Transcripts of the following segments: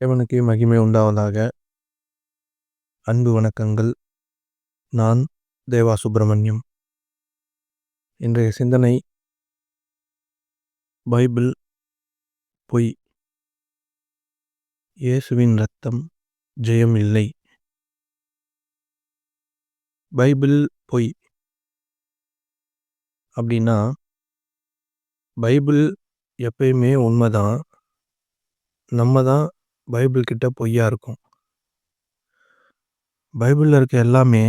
இறைவனுக்கே மகிமை உண்டாவதாக. அன்பு வணக்கங்கள். நான் தேவா சுப்பிரமணியம். இன்றைய சிந்தனை பைபிள் பொய். இயேசுவின் இரத்தம் ஜெயம் இல்லை. பைபிள் பொய் அப்படின்னா பைபிள் எப்பயுமே உண்மைதான். நம்ம தான் பைபிள் கிட்ட பொய்யா இருக்கோம். பைபிளில் இருக்க எல்லாமே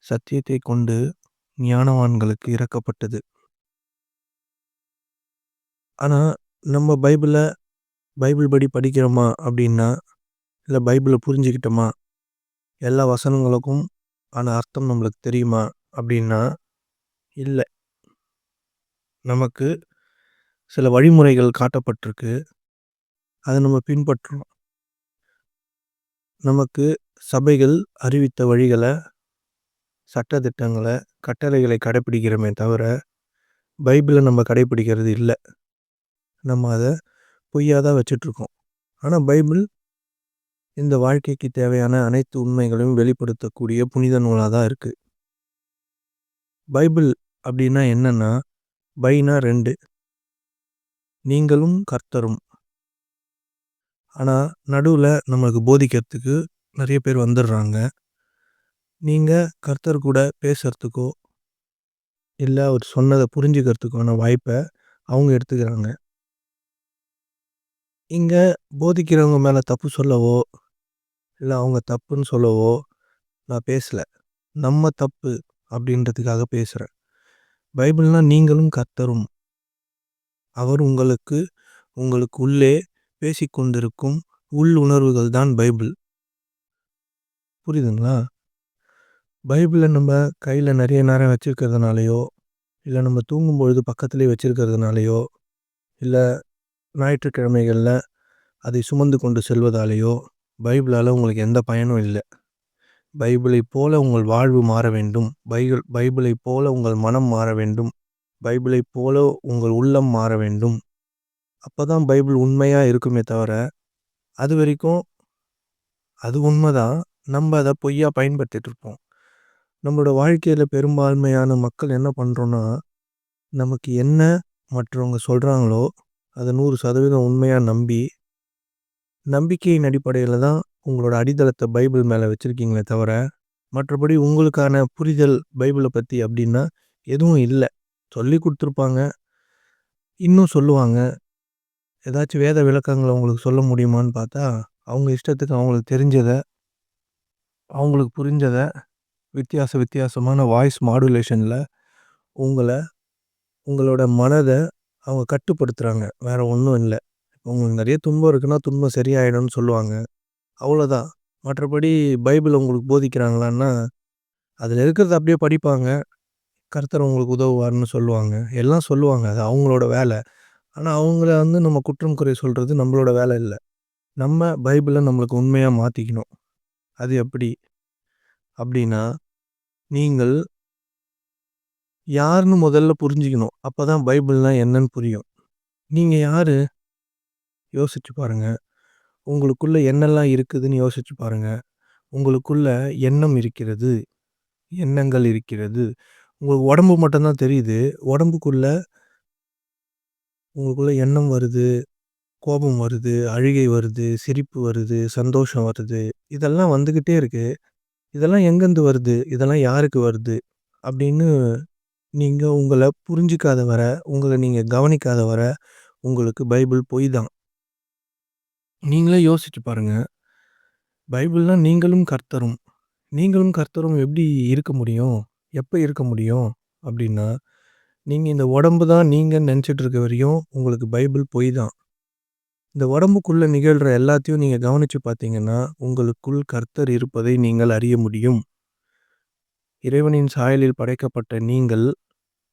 சத்தியத்தை கொண்டு ஞானவான்களுக்கு இறக்கப்பட்டது. ஆனால் நம்ம பைபிள் படி படிக்கிறோமா அப்படின்னா, இல்லை பைபிளை புரிஞ்சுக்கிட்டோமா, எல்லா வசனங்களுக்கும் ஆனால் அர்த்தம் நம்மளுக்கு தெரியுமா அப்படின்னா இல்லை. நமக்கு சில வழிமுறைகள் காட்டப்பட்டிருக்கு, அதை நம்ம பின்பற்றுறோம். நமக்கு சபைகள் அறிவித்த வழிகளை, சட்டதிட்டங்களை, கட்டளைகளை கடைப்பிடிக்கிறோமே தவிர பைபிளை நம்ம கடைப்பிடிக்கிறது இல்லை. நம்ம அதை பொய்யாக தான் வச்சிட்ருக்கோம். ஆனால் பைபிள் இந்த வாழ்க்கைக்கு தேவையான அனைத்து உண்மைகளையும் வெளிப்படுத்தக்கூடிய புனித நூலாக தான் இருக்குது. பைபிள் அப்படின்னா என்னன்னா, பைனா 2, நீங்களும் கர்த்தரும். ஆனால் நடுவில் நம்மளுக்கு போதிக்கிறதுக்கு நிறைய பேர் வந்துடுறாங்க. நீங்கள் கர்த்தர் கூட பேசுகிறதுக்கோ இல்லை அவர் சொன்னதை புரிஞ்சுக்கிறதுக்கான வாய்ப்பை அவங்க எடுத்துக்கிறாங்க. இங்கே போதிக்கிறவங்க மேலே தப்பு சொல்லவோ இல்லை அவங்க தப்புன்னு சொல்லவோ நான் பேசலை. நம்ம தப்பு அப்படின்றதுக்காக பேசுகிறேன். பைபிள்னால் நீங்களும் கர்த்தரும். அவர் உங்களுக்கு உள்ளே பேசிக்கொண்டிருக்கும் உள் உணர்வுகள் தான் பைபிள். புரியுதுங்களா? பைபிளை நம்ம கையில் நிறைய நேரம் வச்சுருக்கிறதுனாலையோ, இல்லை நம்ம தூங்கும்பொழுது பக்கத்துலேயே வச்சுருக்கிறதுனாலையோ, இல்லை ஞாயிற்றுக்கிழமைகளில் அதை சுமந்து கொண்டு செல்வதாலேயோ பைபிளால் உங்களுக்கு எந்த பயனும் இல்லை. பைபிளை போல உங்கள் வாழ்வு மாற வேண்டும். பைபிளை போல உங்கள் மனம் மாற வேண்டும். பைபிளை போல உங்கள் உள்ளம் மாற வேண்டும். அப்போ தான் பைபிள் உண்மையாக இருக்குமே தவிர, அது வரைக்கும் அது உண்மைதான், நம்ம அதை பொய்யா பயன்படுத்திட்டு இருப்போம். நம்மளோட வாழ்க்கையில் பெரும்பான்மையான மக்கள் என்ன பண்ணுறோன்னா, நமக்கு என்ன மற்றவங்க சொல்கிறாங்களோ அதை 100% உண்மையாக நம்பி, நம்பிக்கையின் அடிப்படையில் தான் உங்களோட அடித்தளத்தை பைபிள் மேலே வச்சுருக்கீங்களே தவிர, மற்றபடி உங்களுக்கான புரிதல் பைபிளை பற்றி அப்படின்னா எதுவும் இல்லை. சொல்லி கொடுத்துருப்பாங்க, இன்னும் சொல்லுவாங்க. ஏதாச்சும் வேத விளக்கங்களை அவங்களுக்கு சொல்ல முடியுமான்னு பார்த்தா, அவங்க இஷ்டத்துக்கு அவங்களுக்கு தெரிஞ்சதை, அவங்களுக்கு புரிஞ்சதை வித்தியாசமான வாய்ஸ் மாடுலேஷனில் உங்களோட மனதை அவங்க கட்டுப்படுத்துகிறாங்க. வேறு ஒன்றும் இல்லை. உங்களுக்கு நிறைய துன்பம் இருக்குன்னா துன்பம் சரியாயிடும்னு சொல்லுவாங்க, அவ்வளோதான். மற்றபடி பைபிள் உங்களுக்கு போதிக்கிறாங்களான்னா, அதில் இருக்கிறத அப்படியே படிப்பாங்க, கர்த்தர் உங்களுக்கு உதவுவார்னு சொல்லுவாங்க, எல்லாம் சொல்லுவாங்க. அது அவங்களோட வேலை. ஆனால் அவங்கள நம்ம குற்றம் குறை சொல்கிறது நம்மளோட வேலை இல்லை. நம்ம பைபிளை நம்மளுக்கு உண்மையாக மாற்றிக்கணும். அது எப்படி அப்படின்னா, நீங்கள் யாருன்னு முதல்ல புரிஞ்சுக்கணும். அப்போ தான் பைபிள்னால் என்னன்னு புரியும். நீங்கள் யார் யோசிச்சு பாருங்கள். உங்களுக்குள்ளே என்னெல்லாம் இருக்குதுன்னு யோசிச்சு பாருங்கள். உங்களுக்குள்ள எண்ணம் இருக்கிறது, எண்ணங்கள் இருக்கிறது. உங்களுக்கு உடம்பு மட்டும்தான் தெரியுது. உங்களுக்குள்ள எண்ணம் வருது, கோபம் வருது, அழுகை வருது, சிரிப்பு வருது, சந்தோஷம் வருது. இதெல்லாம் வந்துக்கிட்டே இருக்குது. இதெல்லாம் எங்கேருந்து வருது, இதெல்லாம் யாருக்கு வருது அப்படின்னு நீங்கள் உங்களை புரிஞ்சிக்காத வர, உங்களை நீங்கள் கவனிக்காத வர உங்களுக்கு பைபிள் பொய் தான். நீங்களே யோசிச்சு பாருங்கள். பைபிள்னால் நீங்களும் கர்த்தரும் எப்படி இருக்க முடியும், எப்போ இருக்க முடியும் அப்படின்னா, நீங்கள் இந்த உடம்பு தான் நீங்கள் நினச்சிட்டு இருக்க வரையும் உங்களுக்கு பைபிள் பொய் தான். இந்த உடம்புக்குள்ளே நிகழ்கிற எல்லாத்தையும் நீங்கள் கவனித்து பார்த்தீங்கன்னா, உங்களுக்குள் கர்த்தர் இருப்பதை நீங்கள் அறிய முடியும். இறைவனின் சாயலில் படைக்கப்பட்ட நீங்கள்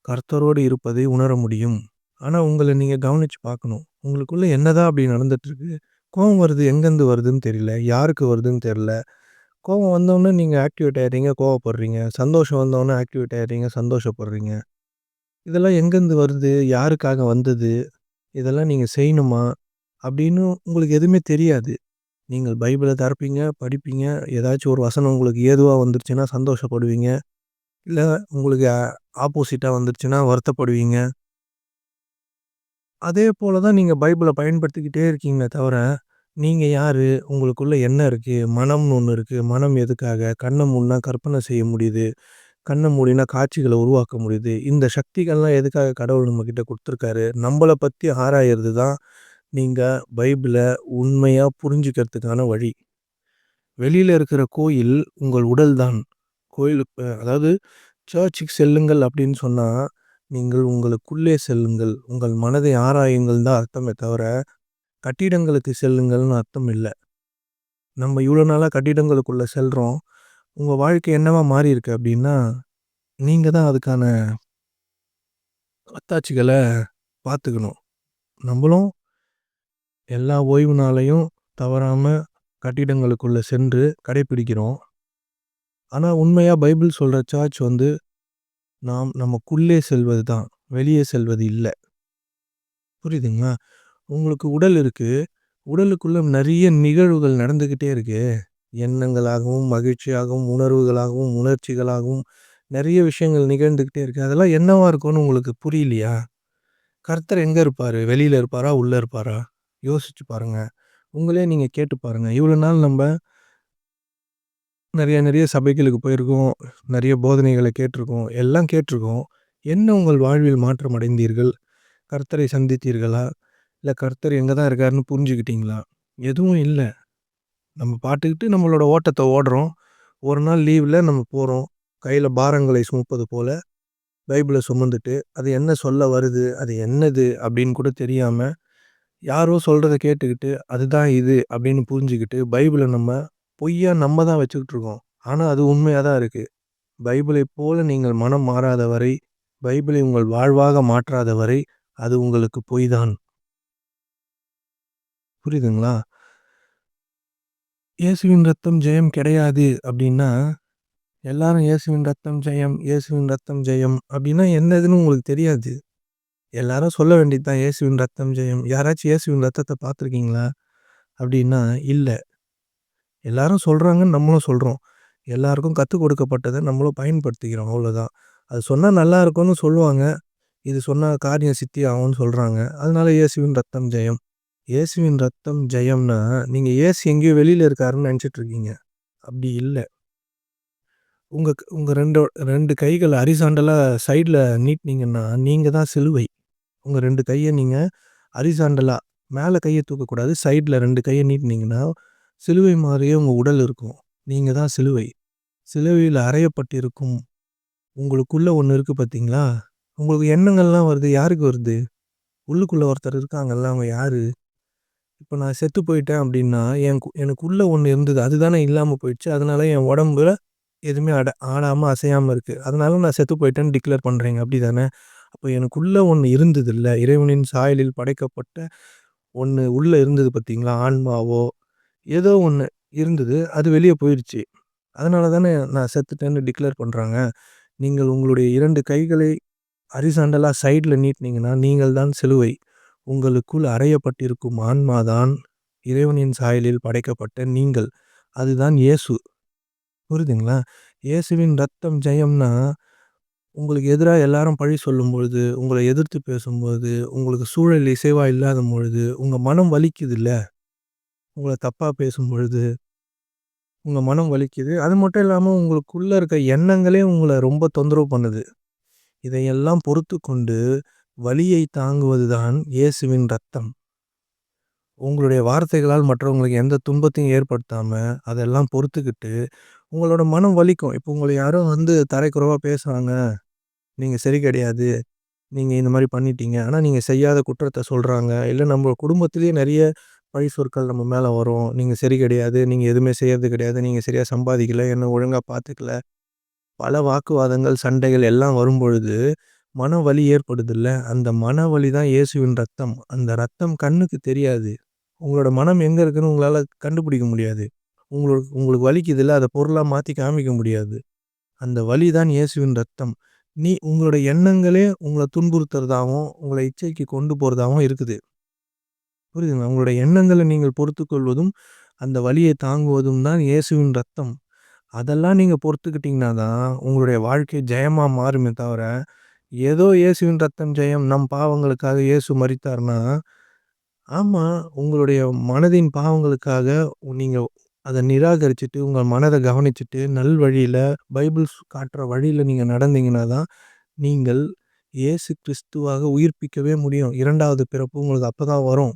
கர்த்தரோடு இருப்பதை உணர முடியும். ஆனால் உங்களை நீங்கள் கவனித்து பார்க்கணும். உங்களுக்குள்ளே என்னதான் அப்படி நடந்துகிட்ருக்கு. கோபம் வருது, எங்கேருந்து வருதுன்னு தெரியல, யாருக்கு வருதுன்னு தெரில. கோபம் வந்தோடனே நீங்கள் ஆக்டிவேட் ஆகிடுறீங்க, கோவப்படுறீங்க. சந்தோஷம் வந்தோடனே ஆக்டிவேட் ஆகிடுறீங்க, சந்தோஷப்படுறீங்க. இதெல்லாம் எங்கேருந்து வருது, யாருக்காக வந்தது, இதெல்லாம் நீங்கள் செய்யணுமா அப்படின்னு உங்களுக்கு எதுவுமே தெரியாது. நீங்கள் பைபிள திறப்பீங்க, படிப்பீங்க. ஏதாச்சும் ஒரு வசனம் உங்களுக்கு ஏதுவா வந்துருச்சுன்னா சந்தோஷப்படுவீங்க. இல்ல உங்களுக்கு ஆப்போசிட்டா வந்துருச்சுன்னா வருத்தப்படுவீங்க. அதே போல தான் நீங்க பைபிள பயன்படுத்திக்கிட்டே இருக்கீங்களே தவிர, நீங்க யாரு? உங்களுக்குள்ள என்ன இருக்கு? மனம்னு ஒண்ணு இருக்கு. மனம் எதுக்காக? கண்ண மூடுனா கற்பனை செய்ய முடியுது. கண்ண மூடினா காட்சிகள உருவாக்க முடியுது. இந்த சக்திகள்லாம் எதுக்காக கடவுள் நம்மகிட்ட குடுத்துருக்காரு? நம்பள பத்தி ஆராயறது தான் நீங்க பைபிள உண்மையா புரிஞ்சுக்கிறதுக்கான வழி. வெளியில இருக்கிற கோயில் உங்கள் உடல் தான். கோயிலுக்கு அதாவது சர்ச்சுக்கு செல்லுங்கள் அப்படின்னு சொன்னா, நீங்கள் உங்களுக்குள்ளே செல்லுங்கள். உங்கள் மனதை ஆராயுங்கள் தான் அர்த்தமே தவிர, கட்டிடங்களுக்கு செல்லுங்கள்னு அர்த்தம் இல்ல. நம்ம இவ்வளோ நாளா கட்டிடங்களுக்குள்ள செல்றோம். உங்க வாழ்க்கை என்னவா மாறியிருக்கு அப்படின்னா, நீங்க தான் அதுக்கான அத்தாட்சிகள பார்த்துக்கணும். நம்பளும் எல்லா ஓய்வு நாளையும் தவறாம கட்டிடங்களுக்குள்ள சென்று கடைப்பிடிக்கிறோம். ஆனா உண்மையா பைபிள் சொல்ற சர்ச் வந்து நாம் நமக்குள்ளே செல்வது தான். வெளியே செல்வது இல்ல. புரியுதுங்களா? உங்களுக்கு உடல் இருக்கு. உடலுக்குள்ள நெறைய நிகழ்வுகள் நடந்துகிட்டே இருக்கு. எண்ணங்களாகவும், மகிழ்ச்சியாகவும், உணர்வுகளாகவும், உணர்ச்சிகளாகவும் நெறைய விஷயங்கள் நிகழ்ந்துகிட்டே இருக்கு. அதெல்லாம் என்னவா இருக்கும்னு உங்களுக்கு புரியலையா? கர்த்தர் எங்க இருப்பாரு? வெளியில இருப்பாரா? உள்ள இருப்பாரா? யோசிச்சு பாருங்க. உங்களே நீங்க கேட்டு பாருங்க. இவ்வளோ நாள் நம்ப நெறைய சபைகளுக்கு போயிருக்கோம். நெறைய போதனைகள கேட்டுருக்கோம். எல்லாம் கேட்டுருக்கோம். என்ன உங்கள் வாழ்வில் மாற்றம் அடைந்தீர்கள்? கர்த்தரை சந்தித்தீர்களா? இல்ல கர்த்தர் எங்க தான் இருக்காருன்னு புரிஞ்சுக்கிட்டீங்களா? எதுவும் இல்ல. நம்ம பாட்டுக்கிட்டு நம்மளோட ஓட்டத்த ஓடுறோம். ஒரு நாள் லீவ்ல நம்ம போறோம். கையில பாரங்களை சுமப்பது போல பைபிள சுமந்துட்டு, அது என்ன சொல்ல வருது? அது என்னது? அப்படின்னு கூட தெரியாம, யாரோ சொல்றத கேட்டுக்கிட்டு, அதுதான் இது அப்படின்னு புரிஞ்சுகிட்டு, பைபிள நம்ம பொய்யா நம்ம தான் வச்சுக்கிட்டு இருக்கோம். ஆனா அது உண்மையா தான் இருக்கு. பைபிளைப் போல நீங்கள் மனம் மாறாத வரை, பைபிளை உங்கள் வாழ்வாக மாற்றாத வரை, அது உங்களுக்கு பொய் தான். புரியுதுங்களா? இயேசுவின் ரத்தம் ஜெயம் கிடையாது அப்டின்னா, எல்லாரும் இயேசுவின் ரத்தம் ஜெயம், இயேசுவின் ரத்தம் ஜெயம் அப்டின்னா என்னதுன்னு உங்களுக்கு தெரியாது. எல்லாரும் சொல்ல வேண்டியது தான் இயேசுவின் ரத்தம் ஜெயம். யாராச்சும் இயேசுவின் ரத்தத்த பார்த்துருக்கீங்களா? அப்டின்னா, இல்ல. எல்லாரும் சொல்றாங்கன்னு நம்மளும் சொல்றோம். எல்லாருக்கும் கத்துக் கொடுக்கப்பட்டத நம்மளும் பயன்படுத்திக்கிறோம் அவ்வளோதான். அது சொன்னா நல்லா இருக்கும்னு சொல்லுவாங்க. இது சொன்னா காரியம் சித்தி ஆகும்னு சொல்றாங்க. அதனால இயேசுவின் ரத்தம் ஜெயம். இயேசுவின் ரத்தம் ஜெயம்னா, நீங்க இயேசு எங்கேயோ வெளியில இருக்காருன்னு நெனச்சுட்டு இருக்கீங்க. அப்டி இல்ல. உங்க 2 கைகள ஹரிசாண்டலா சைட்ல நீட்னீங்கன்னா, நீங்க தான் சிலுவை. உங்க 2 கைய நீங்க ஹரிசாண்டலா மேல கைய தூக்கக்கூடாது. சைட்ல 2 கைய நீட்னீங்கன்னா, சிலுவை மாரியே உங்க உடல் இருக்கும். நீங்க தான் சிலுவை. சிலுவையில அறையப்பட்டிருக்கும் உங்களுக்குள்ள ஒண்ணு இருக்கு பார்த்தீங்களா? உங்களுக்கு எண்ணங்கள்லாம் வருது. யாருக்கு வருது? உள்ளுக்குள்ள ஒருத்தர் இருக்காங்கல்ல. அவங்க யாரு? இப்ப நான் செத்து போயிட்டேன் அப்டின்னா, எனக்குள்ள ஒண்ணு இருந்தது. அதுதானே இல்லாம போயிடுச்சு. அதனால என் உடம்புல எதுவுமே ஆடாம, அசையாம இருக்கு. அதனால நான் செத்து போயிட்டேன்னு டிக்ளேர் பண்றீங்க. அப்டிதானே? அப்ப எனக்குள்ள ஒண்ணு இருந்ததுல்ல. இறைவனின் சாயலில் படைக்கப்பட்ட ஒண்ணு உள்ள இருந்தது பார்த்தீங்களா? ஆன்மாவோ, ஏதோ ஒண்ணு இருந்தது. அது வெளிய போயிருச்சு. அதனால தானே நான் செத்துட்டேன்னு டிக்ளேர் பண்றாங்க. நீங்கள் உங்களுடைய 2 கைகளை ஹரிசாண்டலா சைட்ல நீட்னீங்கன்னா, நீங்கள் தான் சிலுவை. உங்களுக்குள் அறையப்பட்டிருக்கும் ஆன்மா தான் இறைவனின் சாயலில் படைக்கப்பட்ட நீங்கள். அதுதான் இயேசு. புரியுதுங்களா? இயேசுவின் ரத்தம் ஜெயம்னா, உங்களுக்கு எதிரா எல்லாரும் பழி சொல்லும்பொழுது, உங்கள எதிர்த்து பேசும்போது, உங்களுக்கு சூழல் இசைவா இல்லாத பொழுது, உங்க மனம் வலிக்குதுல்ல, உங்கள தப்பா பேசும்பொழுது, உங்க மனம் வலிக்குது. அது மட்டும் இல்லாம உங்களுக்குள்ள இருக்க எண்ணங்களே உங்கள ரொம்ப தொந்தரவு பண்ணுது. இதையெல்லாம் பொறுத்துக்கொண்டு, வலியை தாங்குவது தான் இயேசுவின் ரத்தம். உங்களுடைய வார்த்தைகளால் மற்றவங்களுக்கு எந்த துன்பத்தையும் ஏற்படுத்தாம, அதெல்லாம் பொறுத்துக்கிட்டு, உங்களோட மனம் வலிக்கும். இப்போ உங்கள யாரோ வந்து தரைக்குறைவா பேசுறாங்க. நீங்க சரி கிடையாது. நீங்க இந்த மாரி பண்ணிட்டீங்க. ஆனா நீங்க செய்யாத குற்றத்த சொல்றாங்க. இல்ல நம்ம குடும்பத்திலேயே நெறைய பழி சொற்கள் நம்ம மேல வரும். நீங்க சரி கிடையாது. நீங்க எதுவுமே செய்யறது கிடையாது. நீங்க சரியா சம்பாதிக்கல. என்ன ஒழுங்கா பார்த்துக்கல. பல வாக்குவாதங்கள், சண்டைகள் எல்லாம் வரும்பொழுது, மனவலி ஏற்படுதுல்ல. அந்த மனவலி தான் இயேசுவின் ரத்தம். அந்த ரத்தம் கண்ணுக்கு தெரியாது. உங்களோட மனம் எங்க இருக்குன்னு உங்களால கண்டுபிடிக்க முடியாது. உங்களுக்கு வலிக்குதுல்ல, அத பொருளா மாத்தி காமிக்க முடியாது. அந்த வலி தான் இயேசுவின் ரத்தம். உங்களோட எண்ணங்களே உங்கள துன்புறுத்துறதாவும், உங்கள இச்சைக்கு கொண்டு போறதாவும் இருக்குது. புரியுதுங்களா? உங்களுடைய எண்ணங்கள நீங்கள் பொறுத்துக்கொள்வதும், அந்த வலிய தாங்குவதும் தான் இயேசுவின் ரத்தம். அதெல்லாம் நீங்க பொறுத்துக்கிட்டீங்கன்னா தான், உங்களுடைய வாழ்க்கை ஜெயமா மாறுமே தவிர, ஏதோ இயேசுவின் ரத்தம் ஜெயம், நம் பாவங்களுக்காக இயேசு மரித்தார்னா, ஆமா, உங்களுடைய மனதின் பாவங்களுக்காக நீங்க அத நிராகரிச்சுட்டு, உங்க மனத கவனிச்சுட்டு, நல்வழியில பைபிள் காட்டுற வழியில நீங்க நடந்தீங்கன்னா தான், நீங்கள் இயேசு கிறிஸ்துவாக உயிர்ப்பிக்கவே முடியும். 2வது பிறப்பு உங்களுக்கு அப்பதான் வரும்.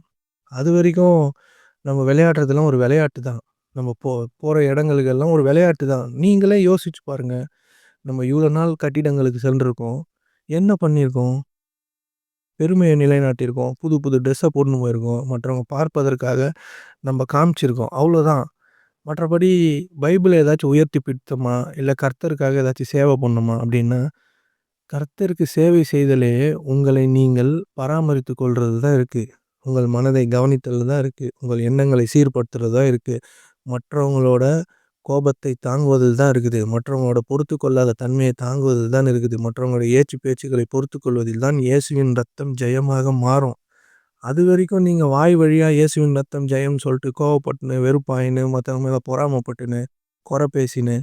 அதுவரைக்கும் நம்ம விளையாடுறதெல்லாம் ஒரு விளையாட்டு தான். நம்ம போற இடங்களுக்கெல்லாம் ஒரு விளையாட்டு தான். நீங்களே யோசிச்சு பாருங்க. நம்ம இவ்வளோ நாள் கட்டிடங்களுக்கு சென்றிருக்கோம். என்ன பண்ணியிருக்கோம்? பெருமைய நிலைநாட்டியிருக்கோம். புது புது ட்ரெஸ்ஸ போட்டுன்னு போயிருக்கோம். மற்றவங்க பார்ப்பதற்காக நம்ம காமிச்சிருக்கோம். அவ்வளோதான். மற்றபடி பைபிள ஏதாச்சும் உயர்த்தி பிடித்தோமா? இல்ல கர்த்தருக்காக ஏதாச்சும் சேவை பண்ணோமா? அப்டின்னா, கர்த்தருக்கு சேவை செய்தலே உங்களை நீங்கள் பராமரித்துக் கொள்றது தான் இருக்கு. உங்கள் மனதை கவனித்தல் தான் இருக்கு. உங்கள் எண்ணங்களை சீர்படுத்துறது தான் இருக்கு. மற்றவங்களோட கோபத்தை தாங்குவதில் தான் இருக்குது. மற்றவங்களோட பொறுத்துக்கொள்ளாத தன்மையை தாங்குவதில் தான் இருக்குது. மற்றவங்களுடைய ஏச்சு பேச்சுக்களை பொறுத்துக்கொள்வதில் தான் இயேசுவின் ரத்தம் ஜெயமாக மாறும். அதுவரைக்கும் நீங்க வாய் வழியா இயேசுவின் ரத்தம் ஜெயம்னு சொல்லிட்டு கோவப்பட்டுன்னு, வெறுப்பாயின்னு, மத்தவங்க மேல பொறாமப்பட்டுன்னு, குறை பேசின்னு,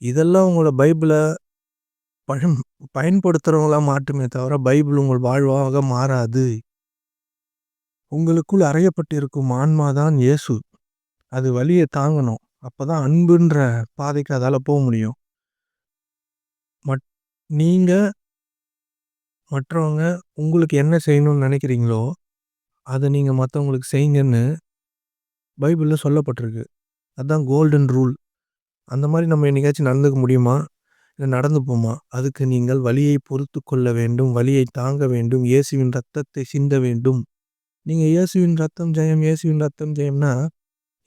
இதெல்லாம் உங்கள பைபிள பழம் பயன்படுத்துறவங்களா மாட்டுமே தவிர, பைபிள் உங்கள் வாழ்வாக மாறாது. உங்களுக்குள் அறையப்பட்டிருக்கும் ஆன்மா தான் இயேசு. அது வலிய தாங்கணும். அப்பதான் அன்புன்ற பாதைக்கு அதால முடியும். மட் நீங்க மற்றவங்க உங்களுக்கு என்ன செய்யணும்னு நெனைக்கிறீங்களோ, அத நீங்க மத்தவங்களுக்கு செய்யுங்கன்னு பைபிள்ல சொல்லப்பட்டிருக்கு. அதான் கோல்டன் ரூல். அந்த மாரி நம்ம என்னைக்காச்சும் நடந்துக்க முடியுமா? இல்ல நடந்துப்போமா? அதுக்கு நீங்கள் வலியை பொறுத்துக்கொள்ள வேண்டும். வலியை தாங்க வேண்டும். இயேசுவின் ரத்தத்தை சிந்த வேண்டும். நீங்க இயேசுவின் ரத்தம் ஜெயம், இயேசுவின் ரத்தம் ஜெயம்னா,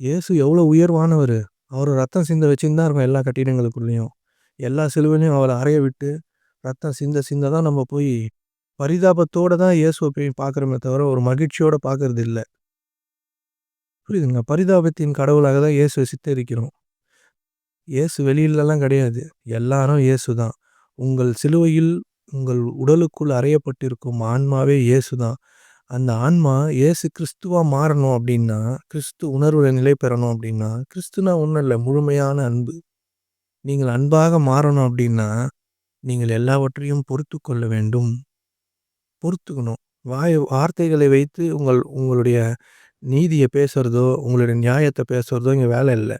இயேசு எவ்வளோ உயர்வானவரு. அவரு ரத்தம் சிந்த வச்சுன்னு தான் இருக்கும் எல்லா கட்டிடங்களுக்குள்ளயும். எல்லா சிலுவையிலயும் அவர அறைய விட்டு, ரத்தம் சிந்த சிந்த தான் நம்ம போய் பரிதாபத்தோட தான் இயேசுவ போய் பார்க்குறோமே தவிர, ஒரு மகிழ்ச்சியோட பார்க்கறது இல்ல. புரியுதுங்களா? பரிதாபத்தின் கடவுளாக தான் இயேசுவ சித்தரிக்கிறோம். இயேசு வெளியிலலாம் கிடையாது. எல்லாரும் இயேசு தான். உங்கள் சிலுவையில் உங்கள் உடலுக்குள் அறையப்பட்டிருக்கும் ஆன்மாவே இயேசு தான். அந்த ஆன்மா இயேசு கிறிஸ்துவா மாறணும் அப்டின்னா, கிறிஸ்து உணர்வுல நிலை பெறணும் அப்டின்னா, கிறிஸ்துனா ஒண்ணும் இல்ல, முழுமையான அன்பு. நீங்கள் அன்பாக மாறணும் அப்டின்னா, நீங்கள் எல்லாவற்றையும் பொறுத்துக்கொள்ள வேண்டும். பொறுத்துக்கணும். வார்த்தைகளை வைத்து உங்களுடைய நீதிய பேசுறதோ, உங்களுடைய நியாயத்த பேசுறதோ இங்க வேல இல்ல.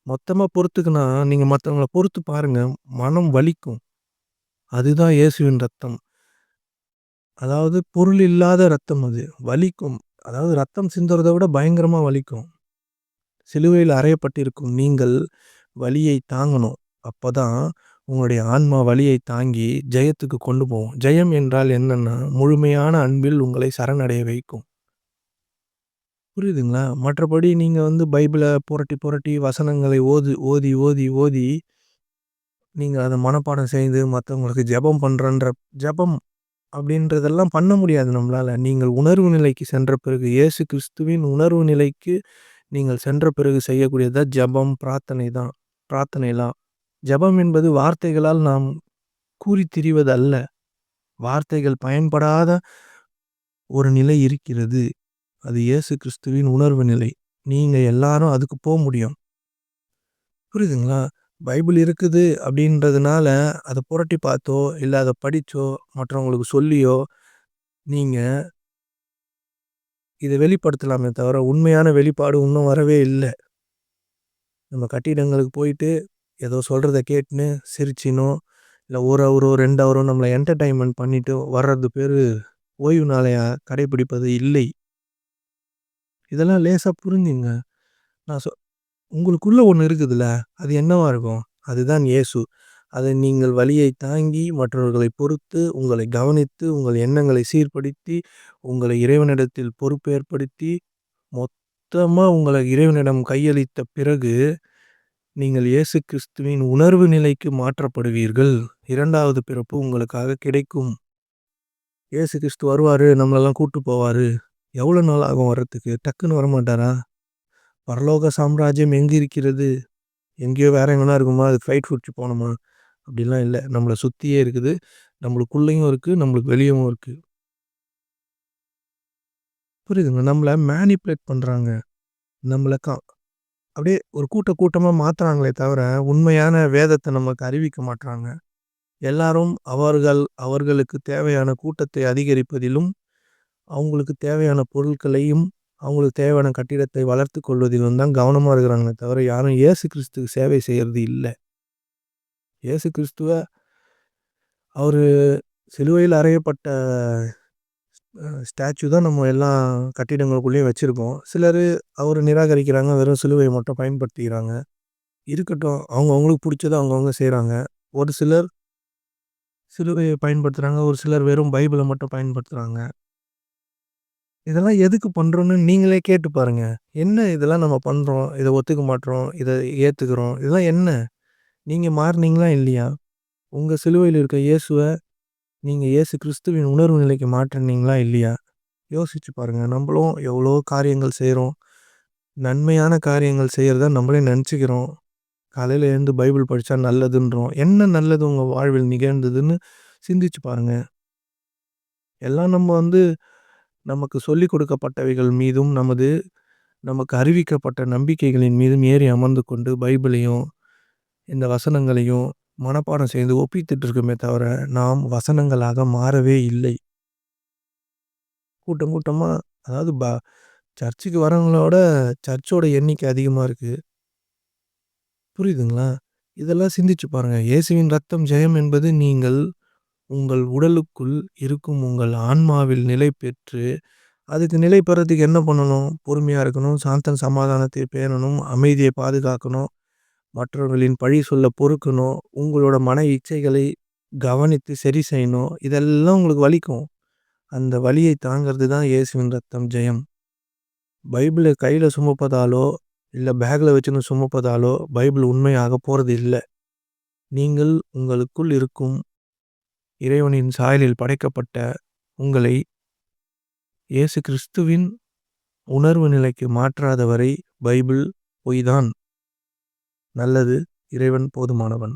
மொத்தமா பொறுத்துக்குனா, நீங்க மத்தவங்கள பொறுத்து பாருங்க. மனம் வலிக்கும். அதுதான் இயேசுவின் ரத்தம். அதாவது பொருள் இல்லாத ரத்தம் அது. வலிக்கும். அதாவது ரத்தம் சிந்துறத விட பயங்கரமா வலிக்கும். சிலுவையில் அறையப்பட்டிருக்கும் நீங்கள் வலியை தாங்கணும். அப்பதான் உங்களுடைய ஆன்மா வலியை தாங்கி ஜெயத்துக்கு கொண்டு போகும். ஜெயம் என்றால் என்னன்னா, முழுமையான அன்பில் உங்களை சரணடைய வைக்கும். புரியுதுங்களா? மற்றபடி நீங்க வந்து பைபிள புரட்டி, புரட்டி வசனங்களை ஓதி நீங்க அத மனப்பாடம் செய்து மத்தவங்களுக்கு ஜெபம் பண்றேன்ற ஜெபம் அப்படின்றதெல்லாம் பண்ண முடியாது நம்மளால. நீங்கள் உணர்வு நிலைக்கு சென்ற பிறகு, இயேசு கிறிஸ்துவின் உணர்வு நிலைக்கு நீங்கள் சென்ற பிறகு செய்யக்கூடியது தான் ஜெபம், பிரார்த்தனைலாம். ஜெபம் என்பது வார்த்தைகளால் நாம் கூறித் திரிவது அல்ல. வார்த்தைகள் பயன்படாத ஒரு நிலை இருக்கிறது. அது இயேசு கிறிஸ்துவின் உணர்வு நிலை. நீங்க எல்லாரும் அதுக்கு முடியும். புரியுதுங்களா? பைபிள் இருக்குது அப்படின்றதுனால, அத புரட்டி பார்த்தோ, இல்ல அத படிச்சோ, மற்றவங்களுக்கு சொல்லியோ, நீங்க இத வெளிப்படுத்தலாமே தவிர, உண்மையான வெளிப்பாடு இன்னும் வரவே இல்ல. நம்ம கட்டிடங்களுக்கு போயிட்டு, ஏதோ சொல்றத கேட்டுன்னு, சிரிச்சினோ, இல்ல 1 ஹவரோ, 2 ஹவரோ நம்மள என்டர்டெயின்மென்ட் பண்ணிட்டு வர்றது பேரு ஓய்வு நாளைய கடைபிடிப்பது இல்லை. இதெல்லாம் லேசா புரிஞ்சுங்க. நான் சொ உங்களுக்குள்ள ஒண்ணு இருக்குதுல்ல, அது என்னவா இருக்கும்? அதுதான் இயேசு. அதை நீங்கள் வலியை தாங்கி, மற்றவர்களை பொறுத்து, உங்களை கவனித்து, உங்கள் எண்ணங்களை சீர்படுத்தி, உங்களை இறைவனிடத்தில் பொறுப்பேற்படுத்தி, மொத்தமா உங்கள இறைவனிடம் கையளித்த பிறகு, நீங்கள் இயேசு கிறிஸ்துவின் உணர்வு நிலைக்கு மாற்றப்படுவீர்கள். 2வது பிறப்பு உங்களுக்காக கிடைக்கும். இயேசு கிறிஸ்து வருவாரு, நம்மளெல்லாம் கூட்டு போவாரு. எவ்வளோ நாள் ஆகும் வர்றதுக்கு? டக்குன்னு வரமாட்டாரா? பரலோக சாம்ராஜ்யம் எங்க இருக்கிறது? எங்கேயோ வேற எங்கனா இருக்குமா? அது ஃப்ளைட் புடிச்சு போணுமா? அப்படிலாம் இல்ல. நம்மள சுத்தியே இருக்குது. நம்மளுக்குள்ளயும் இருக்கு, நம்மளுக்கு வெளியவும் இருக்கு. புரியுதுங்களா? நம்மள மேனிபுலேட் பண்றாங்க. நம்மள அப்படியே ஒரு கூட்டமா மாத்துறாங்களே தவிர, உண்மையான வேதத்த நமக்கு அறிவிக்க மாட்றாங்க. எல்லாரும் அவர்களுக்கு தேவையான கூட்டத்தை அதிகரிப்பதிலும், அவங்களுக்கு தேவையான பொருட்களையும், அவங்களுக்கு தேவையான கட்டிடத்தை வளர்த்துக் கொள்வதிலும் தான் கவனமா இருக்கிறாங்களே தவிர, யாரும் இயேசு கிறிஸ்துவுக்கு சேவை செய்றது இல்ல. இயேசு கிறிஸ்துவ அவரு சிலுவையில் அறையப்பட்ட ஸ்டாச்சு தான் நம்ம எல்லா கட்டிடங்களுக்குள்ளேயும் வச்சிருக்கோம். சிலரு அவர நிராகரிக்கிறாங்க. வெறும் சிலுவைய மட்டும் பயன்படுத்திக்கிறாங்க. இருக்கட்டும். அவங்கவங்களுக்கு புடிச்சத அவங்கவங்க செய்றாங்க. ஒரு சிலர் சிலுவைய பயன்படுத்துறாங்க. ஒரு சிலர் வெறும் பைபிள மட்டும் பயன்படுத்துறாங்க. இதெல்லாம் எதுக்கு பண்றோம்னு நீங்களே கேட்டு பாருங்க. என்ன இதெல்லாம் நம்ம பண்றோம்? இத ஒத்துக்க மாட்றோம். இத ஏத்துக்கிறோம். இதெல்லாம் என்ன? நீங்க மாறுனீங்களா இல்லையா? உங்க சிலுவையில இருக்க இயேசுவ நீங்க இயேசு கிறிஸ்துவின் உணர்வு நிலைக்கு மாற்றுனீங்களா இல்லையா? யோசிச்சு பாருங்க. நம்பளும் எவ்வளோ காரியங்கள் செய்றோம். நன்மையான காரியங்கள் செய்றதா நம்மளே நெனச்சுக்கிறோம். காலையில எழுந்து பைபிள் படிச்சா நல்லதுன்றோம். என்ன நல்லது உங்க வாழ்வில் நிகழ்ந்ததுன்னு சிந்திச்சு பாருங்க. எல்லாம் நம்ம நமக்கு சொல்லிக் கொடுக்கப்பட்டவைகள் மீதும், நமக்கு அறிவிக்கப்பட்ட நம்பிக்கைகளின் மீதும் ஏறி அமர்ந்து கொண்டு பைபிளையும், இந்த வசனங்களையும் மனப்பாடம் செய்து ஒப்பித்துட்டு இருக்கோமே தவிர, நாம் வசனங்களாக மாறவே இல்லை. கூட்டமா அதாவது சர்ச்சுக்கு வரவங்களோட சர்ச்சோட எண்ணிக்கை அதிகமா இருக்கு. புரியுதுங்களா? இதெல்லாம் சிந்திச்சு பாருங்க. இயேசுவின் ரத்தம் ஜெயம் என்பது நீங்கள் உங்கள் உடலுக்குள் இருக்கும் உங்கள் ஆன்மாவில் நிலை பெற்று, அதுக்கு நிலை பெறதுக்கு என்ன பண்ணணும்? பொறுமையா இருக்கணும், சாந்தம் சமாதானத்தை பேணணும், அமைதியை பாதுகாக்கணும், மற்றவர்களின் பழி சொல்ல பொறுக்கணும், உங்களோட மன இச்சைகளை கவனித்து சரி செய்யணும். இதெல்லாம் உங்களுக்கு வலிக்கும். அந்த வலியை தாங்கிறது தான் இயேசுவின் ரத்தம் ஜெயம். பைபிள கையில சுமப்பதாலோ, இல்ல பேக்ல வச்சுன்னு சுமப்பதாலோ, பைபிள் உண்மையாக போறது இல்ல. நீங்கள் உங்களுக்குள் இருக்கும் இறைவனின் சாயலில் படைக்கப்பட்ட உங்களை இயேசு கிறிஸ்துவின் உணர்வு நிலைக்கு மாற்றாத வரை பைபிள் பொய்தான். நல்லது. இறைவன் போதுமானவன்.